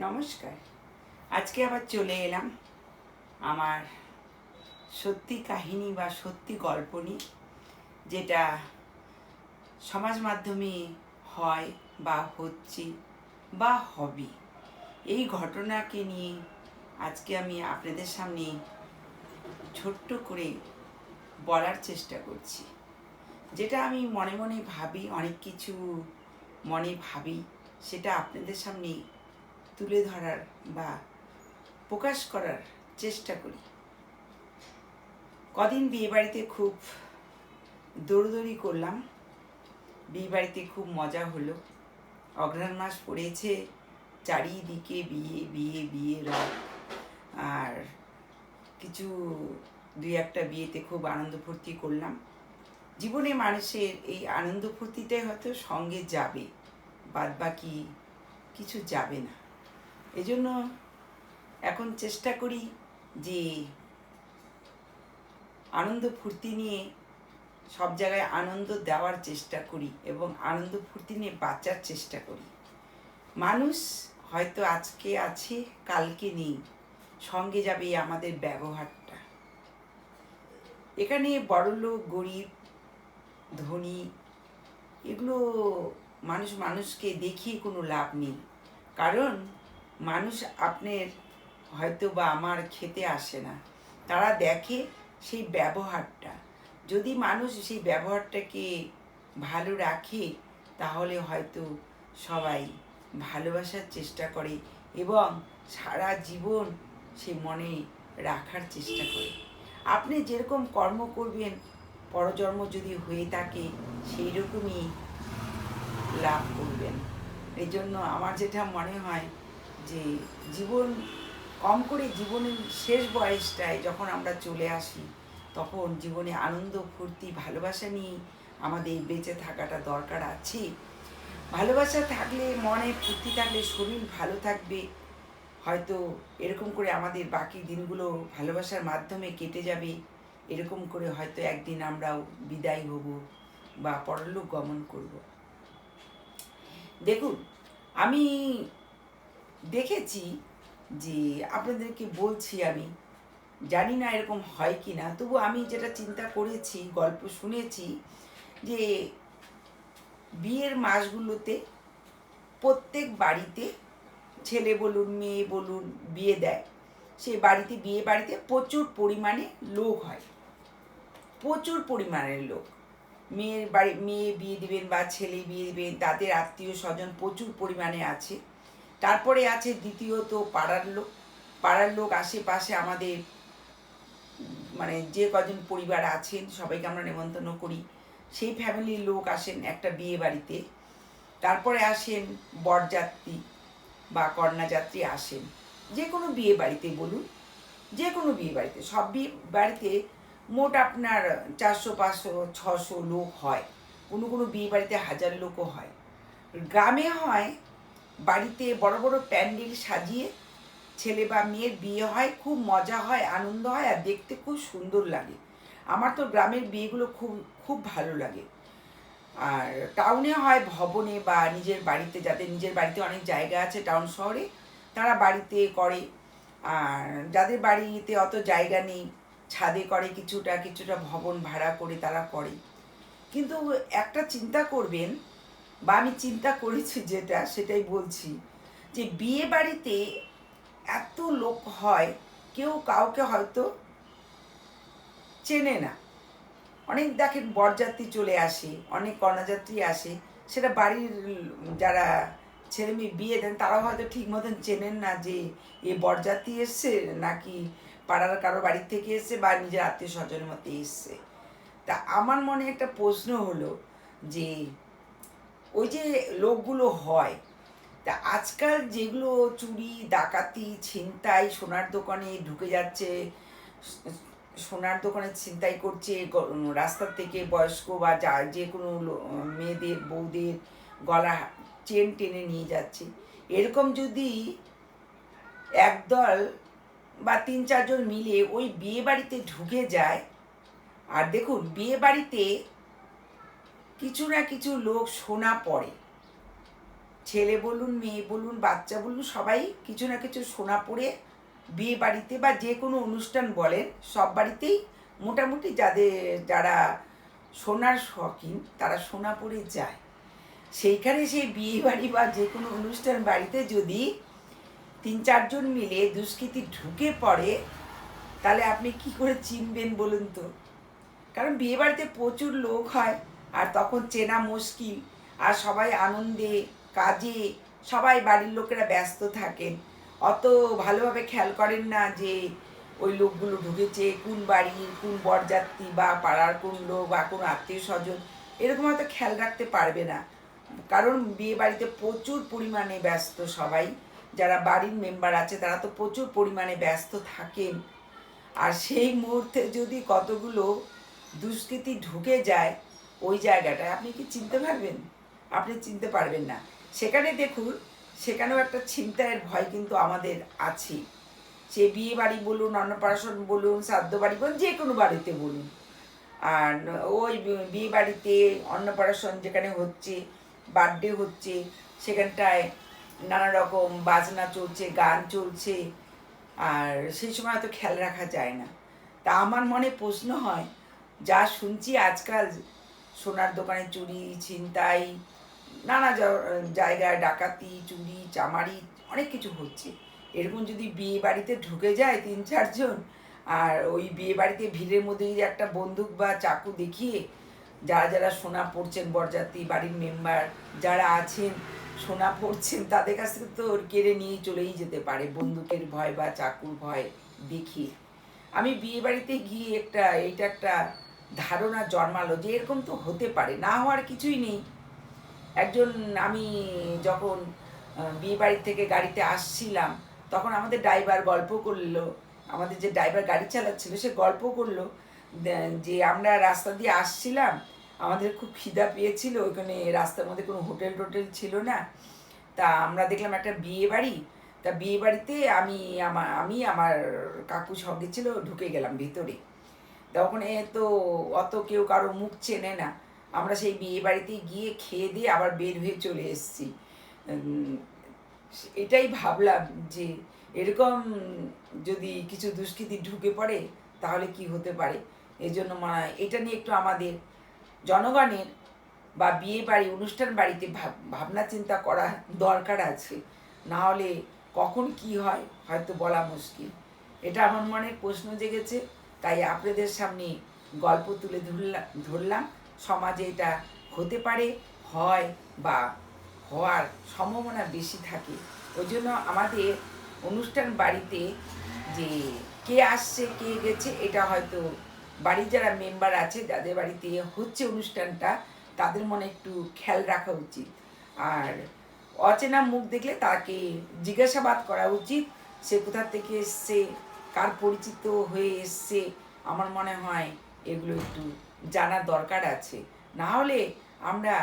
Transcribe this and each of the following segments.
নমস্কার। আজকে আবার চলে এলাম আমার সত্যি কাহিনী বা সত্যি গল্প নিয়ে, যেটা সমাজ মাধ্যমে হয় বা হচ্ছে বা হবে। এই ঘটনাকে নিয়ে আজকে আমি আপনাদের সামনে ছোট্ট করে বলার চেষ্টা করছি। যেটা আমি মনে মনে ভাবি, অনেক কিছু মনে ভাবি, সেটা আপনাদের সামনে তুলে ধরার বা প্রকাশ করার চেষ্টা করি। কদিন বিয়েবাড়িতে খুব দৌড়দৌড়ি করলাম, বিয়েবাড়িতে খুব মজা হলো। অঘ্রাণ মাস পড়েছে, চারিদিকে বিয়ে বিয়ে বিয়ে রব। আর কিছু দুই একটা বিয়েতে খুব আনন্দ ফুর্তি করলাম। জীবনে মানুষের এই আনন্দ ফুর্তিটাই হয়তো সঙ্গে যাবে, বাদ বাকি কিছু যাবে না। এজন্য এখন চেষ্টা করি যে আনন্দ ফুর্তি নিয়ে সব জায়গায় আনন্দ দেওয়ার চেষ্টা করি এবং আনন্দ ফুর্তি নিয়ে বাঁচার চেষ্টা করি। মানুষ হয়তো আজকে আছে, কালকে নেই, সঙ্গে যাবে আমাদের ব্যবহারটা। এখানে বড়লোক গরিব ধনী এগুলো মানুষকে দেখিয়ে কোনো লাভ নেই। কারণ মানুষ আপনার হয়তো বা আমার খেতে আসে না, তারা দেখে সেই ব্যবহারটা। যদি মানুষ সেই ব্যবহারটাকে ভালো রাখে, তাহলে হয়তো সবাই ভালোবাসার চেষ্টা করে এবং সারা জীবন সে মনে রাখার চেষ্টা করে। আপনি যেরকম কর্ম করবেন, পরজন্ম যদি হয়ে থাকে সেই রকমই লাভ করবেন। এই জন্য আমার যেটা মনে হয় যে জীবন কম করে জীবনের শেষ বয়সটায় যখন আমরা চলে আসি, তখন জীবনে আনন্দ ফুর্তি ভালোবাসা নিয়ে আমাদের বেঁচে থাকাটা দরকার আছে। ভালোবাসা থাকলে, মনে ফুর্তি থাকলে শরীর ভালো থাকবে। হয়তো এরকম করে আমাদের বাকি দিনগুলো ভালোবাসার মাধ্যমে কেটে যাবে। এরকম করে হয়তো একদিন আমরাও বিদায় হব বা পরলোক গমন করব। দেখুন, আমি দেখেছি যে আপনাদেরকে বলছি, আমি জানি না এরকম হয় কি না, তবু আমি যেটা চিন্তা করেছি, গল্প শুনেছি যে বিয়ের মাসগুলোতে প্রত্যেক বাড়িতে ছেলে বলুন মেয়ে বলুন বিয়ে দেয়। সেই বাড়িতে বিয়ে বাড়িতে প্রচুর পরিমাণে লোক হয়, প্রচুর পরিমাণের লোক। মেয়ে বিয়ে দিবেন বা ছেলে বিয়ে দিবেন, তাদের আত্মীয় স্বজন প্রচুর পরিমাণে আছে। তারপরে আছে দ্বিতীয়ত পাড়ার লোক আশেপাশে আমাদের মানে যে কজন পরিবার আছেন সবাইকে আমরা নেমন্তন্ন করি, সেই ফ্যামিলির লোক আসেন একটা বিয়ে বাড়িতে। তারপরে আসেন বরযাত্রী বা কন্যাযাত্রী আসেন, যে কোনো বিয়ে বাড়িতে বলুন, যে কোনো বিয়ে বাড়িতে, সব বিয়ে বাড়িতে মোট আপনার 400 500 600 লোক হয়। কোনো কোনো বিয়ে বাড়িতে 1000 লোকও হয়। গ্রামে হয় বাড়িতে বড় বড় প্যান্ডেল সাজিয়ে ছেলে বা মেয়ের বিয়ে হয়, খুব মজা হয়, আনন্দ হয়, আর দেখতে খুব সুন্দর লাগে। আমার তো গ্রামের বিয়েগুলো খুব খুব ভালো লাগে। আর টাউনে হয় ভবনে বা নিজের বাড়িতে, যাদের নিজের বাড়িতে অনেক জায়গা আছে টাউন শহরে, তারা বাড়িতে করে। আর যাদের বাড়িতে অত জায়গা নেই, ছাদে করে, কিছুটা কিছুটা ভবন ভাড়া করে তারা করে। কিন্তু একটা চিন্তা করবেন, বা আমি চিন্তা করেছি যেটা সেটাই বলছি, যে বিয়ে বাড়িতে এত লোক হয়, কেউ কাউকে হয়তো চেনে না। অনেক দেখেন বরযাত্রী চলে আসে, অনেক কন্যাযাত্রী আসে, সেটা বাড়ির যারা ছেলে মেয়ে বিয়ে দেন তারাও হয়তো ঠিক মতন চেনেন না যে এ বরযাত্রী এসছে নাকি পাড়ার কারো বাড়ির থেকে এসছে বা নিজের আত্মীয় স্বজনের মধ্যে এসছে। তা আমার মনে একটা প্রশ্ন হলো যে ওই যে লোকগুলো হয়, তা আজকাল যেগুলো চুরি ডাকাতি ছিনতাই, সোনার দোকানে ঢুকে যাচ্ছে, সোনার দোকানে ছিনতাই করছে, রাস্তার থেকে বয়স্ক বা যা যে কোনো মেয়েদের বউদের গলা চেন টেনে নিয়ে যাচ্ছে, এরকম যদি একদল বা 3 4 জন মিলে ওই বিয়ে বাড়িতে ঢুকে যায়, আর দেখুন বিয়ে বাড়িতে কিছু না কিছু লোক সোনা পরে, ছেলে বলুন, মেয়ে বলুন, বাচ্চা বলুন, সবাই কিছু না কিছু সোনা পরে বিয়ে বাড়িতে বা যে কোনো অনুষ্ঠান বলেন, সব বাড়িতেই মোটামুটি যারা সোনার শৌখিন তারা সোনা পরে যায়। সেইখানে সেই বিয়ে বাড়ি বা যে কোনো অনুষ্ঠান বাড়িতে যদি ৩-৪ জন মিলে দুষ্কৃতী ঢুকে পড়ে, তাহলে আপনি কি করে চিনবেন বলুন তো? কারণ বিয়ে বাড়িতে প্রচুর লোক হয়, আর তখন চেনা মুশকিল, আর সবাই আনন্দে, কাজে, সবাই বাড়ির লোকেরা ব্যস্ত থাকেন, অত ভালোভাবে খেয়াল করেন না যে ওই লোকগুলো ঢুকেছে কোন বাড়ির, কোন বরযাত্রী বা পাড়ার কোন লোক বা কোনো আত্মীয় স্বজন, এরকম হয়তো খেয়াল রাখতে পারবে না। কারণ বিয়ে বাড়িতে প্রচুর পরিমাণে ব্যস্ত সবাই, যারা বাড়ির মেম্বার আছে তারা তো প্রচুর পরিমাণে ব্যস্ত থাকেন। আর সেই মুহূর্তে যদি কতগুলো দুষ্কৃতী ঢুকে যায় ওই জায়গাটায়, আপনি কি চিনতে পারবেন? আপনি চিনতে পারবেন না। সেখানে দেখুন, সেখানেও একটা ছিনতাইয়ের ভয় কিন্তু আমাদের আছে। সে বিয়ে বাড়ি বলুন, অন্নপ্রাশন বলুন, শ্রাদ্ধ বাড়ি বলুন, যে কোনো বাড়িতে বলুন। আর ওই বিয়ে বাড়িতে অন্নপ্রাশন যেখানে হচ্ছে, বার্থডে হচ্ছে, সেখানটায় নানা রকম বাজনা চলছে, গান চলছে, আর সেই সময় তো খেয়াল রাখা যায় না। তা আমার মনে প্রশ্ন হয়, যা শুনছি আজকাল সোনার দোকানে চুরি, ছিনতাই, নানা জায়গায় ডাকাতি, চুরি, চামারি, অনেক কিছু হচ্ছে। এরকম যদি বিয়ে বাড়িতে ঢুকে যায় ৩-৪ জন, আর ওই বিয়ে বাড়িতে ভিড়ের মধ্যে যদি একটা বন্দুক বা চাকু দেখিয়ে যারা যারা সোনা পড়ছেন, বরযাত্রী, বাড়ির মেম্বার যারা আছেন সোনা পড়ছেন, তাদের কাছ থেকে তো কেড়ে নিয়ে চলেই যেতে পারে বন্দুকের ভয় বা চাকুর ভয় দেখিয়ে। আমি বিয়ে বাড়িতে গিয়ে এইটা একটা ধারণা জন্মালো যে এরকম তো হতে পারে, না হওয়ার কিছুই নেই। একজন আমি যখন বিয়ে বাড়ি থেকে গাড়িতে আসছিলাম, তখন আমাদের ড্রাইভার গল্প করলো, আমাদের যে ড্রাইভার গাড়ি চালাচ্ছিল সে গল্প করলো যে আমরা রাস্তা দিয়ে আসছিলাম, আমাদের খুব খিদা পেয়েছিল, ওইখানে রাস্তার মধ্যে কোনো হোটেল টোটেল ছিল না। তা আমরা দেখলাম একটা বিয়ে বাড়ি, তা বিয়ে বাড়িতে আমি আমার কাকু সঙ্গে ছিল, ঢুকে গেলাম ভিতরে। তা ওখানে তো অত কেউ কারো মুখ চেনে না, আমরা সেই বিয়ে বাড়িতে গিয়ে খেয়ে দিয়ে আবার বের হয়ে চলে এসেছি। এটাই ভাবলাম যে এরকম যদি কিছু দুষ্কৃতী ঢুকে পড়ে তাহলে কি হতে পারে। এই জন্য মনে হয় এটা নিয়ে একটু আমাদের জনগণের বা বিয়ে বাড়ি, অনুষ্ঠান বাড়িতে ভাবনা চিন্তা করা দরকার আছে। না হলে কখন কি হয় হয়তো বলা মুশকিল। এটা আমার মনে প্রশ্ন জেগেছে, তাই আপনাদের সামনে গল্প তুলে ধরলাম। সমাজে এটা হতে পারে, হয় বা হওয়ার সম্ভাবনা বেশি থাকে। ওই জন্য আমাদের অনুষ্ঠান বাড়িতে যে কে আসছে কে গেছে এটা হয়তো বাড়ির যারা মেম্বার আছে, যাদের বাড়িতে হচ্ছে অনুষ্ঠানটা, তাদের মনে একটু খেয়াল রাখা উচিত। আর অচেনা মুখ দেখলে তাকে জিজ্ঞাসাবাদ করা উচিত, সে কোথা থেকে এসছে, কার পরিচিত হয়ে এসছে। আমার মনে হয় এগুলো একটু জানার দরকার আছে। না হলে আমরা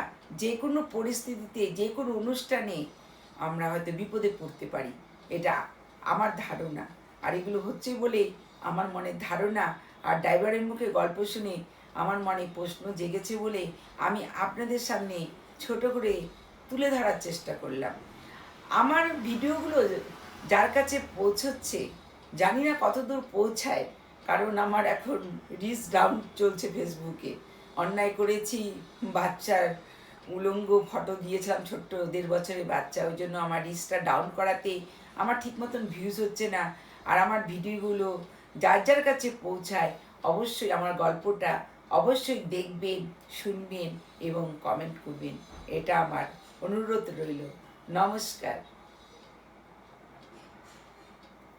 যে কোনো পরিস্থিতিতে, যে কোনো অনুষ্ঠানে আমরা হয়তো বিপদে পড়তে পারি, এটা আমার ধারণা। আর এগুলো হচ্ছে বলেই আমার মনের ধারণা, আর ড্রাইভারের মুখে গল্প শুনে আমার মনে প্রশ্ন জেগেছে বলে আমি আপনাদের সামনে ছোট করে তুলে ধরার চেষ্টা করলাম। আমার ভিডিওগুলো যার কাছে পৌঁছচ্ছে জানি না কতদূর পৌঁছায়, কারণ আমার এখন রিচ ডাউন চলছে ফেসবুকে। অন্যায় করেছি, বাচ্চার উলঙ্গ ফটো দিয়েছিলাম, ছোট্ট 1.5 বছরের বাচ্চা, ওই জন্য আমার রিচটা ডাউন করাতে আমার ঠিক মতন ভিউজ হচ্ছে না। আর আমার ভিডিওগুলো যার যার কাছে পৌঁছায় অবশ্যই আমার গল্পটা অবশ্যই দেখবেন, শুনবেন এবং কমেন্ট করবেন, এটা আমার অনুরোধ রইল। নমস্কার।